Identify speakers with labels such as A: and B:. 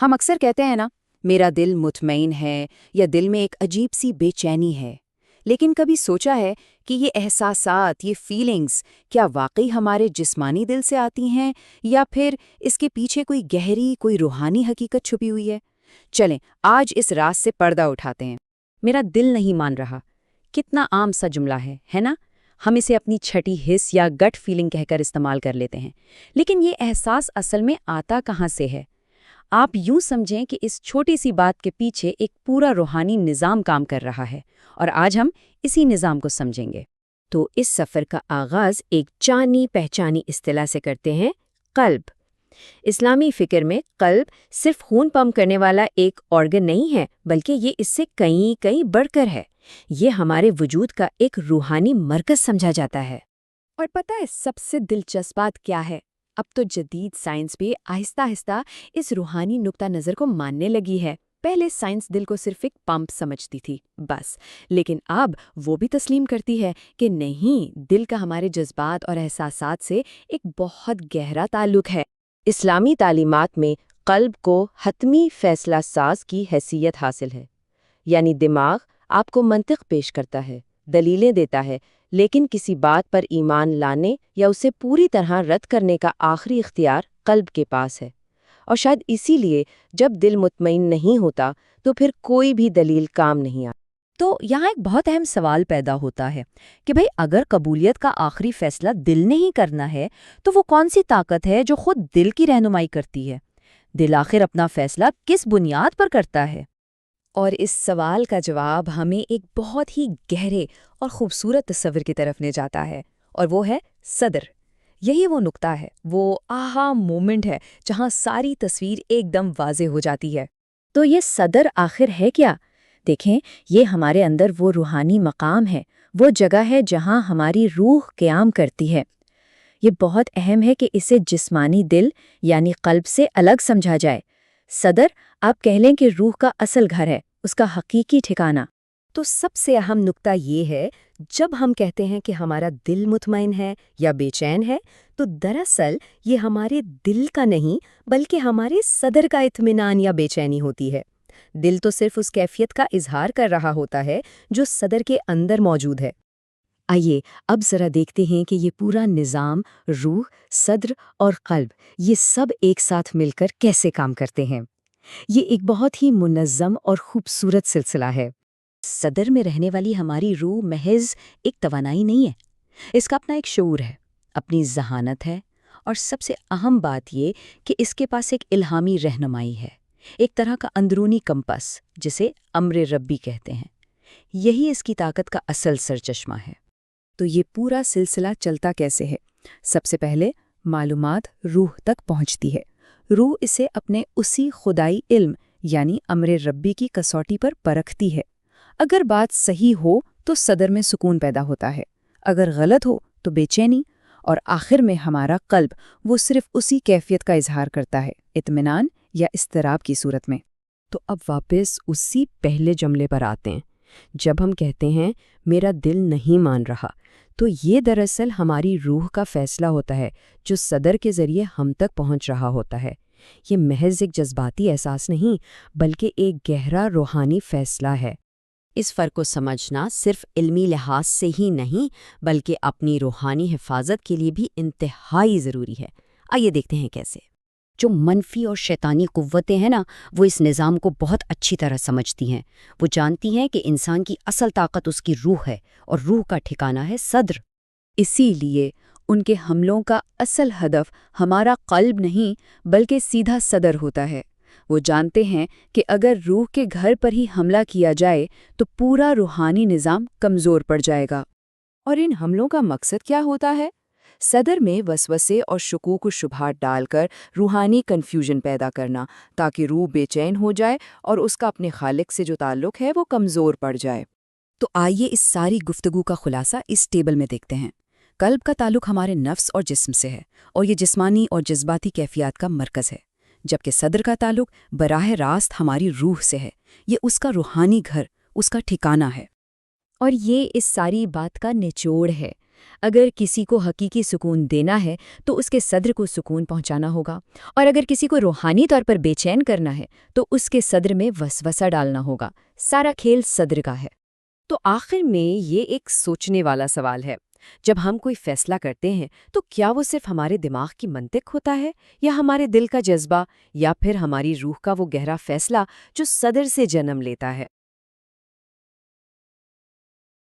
A: ہم اکثر کہتے ہیں نا، میرا دل مطمئن ہے یا دل میں ایک عجیب سی بے چینی ہے، لیکن کبھی سوچا ہے کہ یہ احساسات، یہ فیلنگز کیا واقعی ہمارے جسمانی دل سے آتی ہیں یا پھر اس کے پیچھے کوئی گہری، کوئی روحانی حقیقت چھپی ہوئی ہے؟ چلیں آج اس راز سے پردہ اٹھاتے ہیں۔
B: میرا دل نہیں مان رہا، کتنا عام سا جملہ ہے نا؟ ہم اسے اپنی چھٹی حس یا گٹ فیلنگ کہہ کر استعمال کر لیتے ہیں، لیکن یہ احساس اصل میں آتا کہاں سے ہے؟ آپ یوں سمجھیں کہ اس چھوٹی سی بات کے پیچھے ایک پورا روحانی نظام کام کر رہا ہے، اور آج ہم اسی نظام کو سمجھیں گے۔
C: تو اس سفر کا آغاز ایک جانی پہچانی اصطلاح سے کرتے ہیں، قلب۔ اسلامی فکر میں قلب صرف خون پمپ کرنے والا ایک آرگن نہیں ہے، بلکہ یہ اس سے کہیں بڑھ کر ہے۔ یہ ہمارے وجود کا ایک روحانی مرکز سمجھا جاتا ہے۔
D: اور پتہ ہے سب سے دلچسپ بات کیا ہے؟ اب تو جدید سائنس بھی آہستہ آہستہ اس روحانی نقطہ نظر کو ماننے لگی ہے۔ پہلے سائنس دل کو صرف ایک پمپ سمجھتی تھی بس، لیکن اب وہ بھی تسلیم کرتی ہے کہ نہیں، دل کا ہمارے جذبات اور احساسات سے ایک بہت گہرا تعلق ہے۔
C: اسلامی تعلیمات میں قلب کو حتمی فیصلہ ساز کی حیثیت حاصل ہے، یعنی دماغ آپ کو منطق پیش کرتا ہے، دلیلیں دیتا ہے، لیکن کسی بات پر ایمان لانے یا اسے پوری طرح رد کرنے کا آخری اختیار قلب کے پاس ہے۔ اور شاید اسی لیے جب دل مطمئن نہیں ہوتا تو پھر کوئی بھی دلیل کام نہیں آتی۔
B: تو یہاں ایک بہت اہم سوال پیدا ہوتا ہے کہ بھئی اگر قبولیت کا آخری فیصلہ دل نے ہی کرنا ہے تو وہ کون سی طاقت ہے جو خود دل کی رہنمائی کرتی ہے؟ دل آخر اپنا فیصلہ کس بنیاد پر کرتا ہے؟
D: اور اس سوال کا جواب ہمیں ایک بہت ہی گہرے اور خوبصورت تصور کی طرف لے جاتا ہے، اور وہ ہے صدر۔ یہی وہ نقطہ ہے، وہ آہا مومنٹ ہے جہاں ساری تصویر ایک دم واضح ہو جاتی ہے۔
C: تو یہ صدر آخر ہے کیا؟ دیکھیں، یہ ہمارے اندر وہ روحانی مقام ہے، وہ جگہ ہے جہاں ہماری روح قیام کرتی ہے۔ یہ بہت اہم ہے کہ اسے جسمانی دل یعنی قلب سے الگ سمجھا جائے۔ صدر آپ کہہ لیں کہ روح کا اصل گھر ہے، اس کا حقیقی ٹھکانہ۔
D: تو سب سے اہم نقطہ یہ ہے، جب ہم کہتے ہیں کہ ہمارا دل مطمئن ہے یا بے چین ہے، تو دراصل یہ ہمارے دل کا نہیں بلکہ ہمارے صدر کا اطمینان یا بے چینی ہوتی ہے۔ دل تو صرف اس کیفیت کا اظہار کر رہا ہوتا ہے جو صدر کے اندر موجود ہے۔
C: آئیے اب ذرا دیکھتے ہیں کہ یہ پورا نظام، روح، صدر اور قلب، یہ سب ایک ساتھ مل کر کیسے کام کرتے ہیں۔ یہ ایک بہت ہی منظم اور خوبصورت سلسلہ ہے۔
B: صدر میں رہنے والی ہماری روح محض ایک توانائی نہیں ہے، اس کا اپنا ایک شعور ہے، اپنی ذہانت ہے، اور سب سے اہم بات یہ کہ اس کے پاس ایک الہامی رہنمائی ہے، ایک طرح کا اندرونی کمپس جسے امر ربی کہتے ہیں۔ یہی اس کی طاقت کا اصل سرچشمہ ہے۔
A: تو یہ پورا سلسلہ چلتا کیسے ہے؟ سب سے پہلے معلومات روح تک پہنچتی ہے۔ روح اسے اپنے اسی خدائی علم یعنی امر ربی کی کسوٹی پر پرکھتی ہے۔ اگر بات صحیح ہو تو صدر میں سکون پیدا ہوتا ہے، اگر غلط ہو تو بے چینی، اور آخر میں ہمارا قلب وہ صرف اسی کیفیت کا اظہار کرتا ہے، اطمینان یا اضطراب کی صورت میں۔
D: تو اب واپس اسی پہلے جملے پر آتے ہیں۔ جب ہم کہتے ہیں میرا دل نہیں مان رہا، تو یہ دراصل ہماری روح کا فیصلہ ہوتا ہے جو صدر کے ذریعے ہم تک پہنچ رہا ہوتا ہے۔ یہ محض ایک جذباتی احساس نہیں بلکہ ایک گہرا روحانی فیصلہ ہے۔
B: اس فرق کو سمجھنا صرف علمی لحاظ سے ہی نہیں بلکہ اپنی روحانی حفاظت کے لیے بھی انتہائی ضروری ہے۔ آئیے دیکھتے ہیں کیسے۔ جو منفی اور شیطانی قوتیں ہیں نا، وہ اس نظام کو بہت اچھی طرح سمجھتی ہیں۔ وہ جانتی ہیں کہ انسان کی اصل طاقت اس کی روح ہے، اور روح کا ٹھکانہ ہے صدر۔
A: اسی لیے ان کے حملوں کا اصل ہدف ہمارا قلب نہیں بلکہ سیدھا صدر ہوتا ہے۔ وہ جانتے ہیں کہ اگر روح کے گھر پر ہی حملہ کیا جائے تو پورا روحانی نظام کمزور پڑ جائے گا۔ اور ان حملوں کا مقصد کیا ہوتا ہے؟ صدر میں وسوسے اور شکوک و شبہات ڈال کر روحانی کنفیوژن پیدا کرنا، تاکہ روح بے چین ہو جائے اور اس کا اپنے خالق سے جو تعلق ہے وہ کمزور پڑ جائے۔ تو آئیے اس ساری گفتگو کا خلاصہ اس ٹیبل میں دیکھتے ہیں۔ قلب کا تعلق ہمارے نفس اور جسم سے ہے، اور یہ جسمانی اور جذباتی کیفیات کا مرکز ہے، جبکہ صدر کا تعلق براہ راست ہماری روح سے ہے، یہ اس کا روحانی گھر، اس کا ٹھکانہ ہے۔
D: اور یہ اس ساری بات کا نچوڑ ہے۔
A: اگر کسی کو حقیقی سکون دینا ہے تو اس کے صدر کو سکون پہنچانا ہوگا، اور اگر کسی کو روحانی طور پر بے چین کرنا ہے تو اس کے صدر میں وسوسہ ڈالنا ہوگا۔ سارا کھیل صدر کا ہے۔
B: تو آخر میں یہ ایک سوچنے والا سوال ہے، جب ہم کوئی فیصلہ کرتے ہیں تو کیا وہ صرف ہمارے دماغ کی منطق ہوتا ہے، یا ہمارے دل کا جذبہ، یا پھر ہماری روح کا وہ گہرا فیصلہ جو صدر سے جنم لیتا ہے؟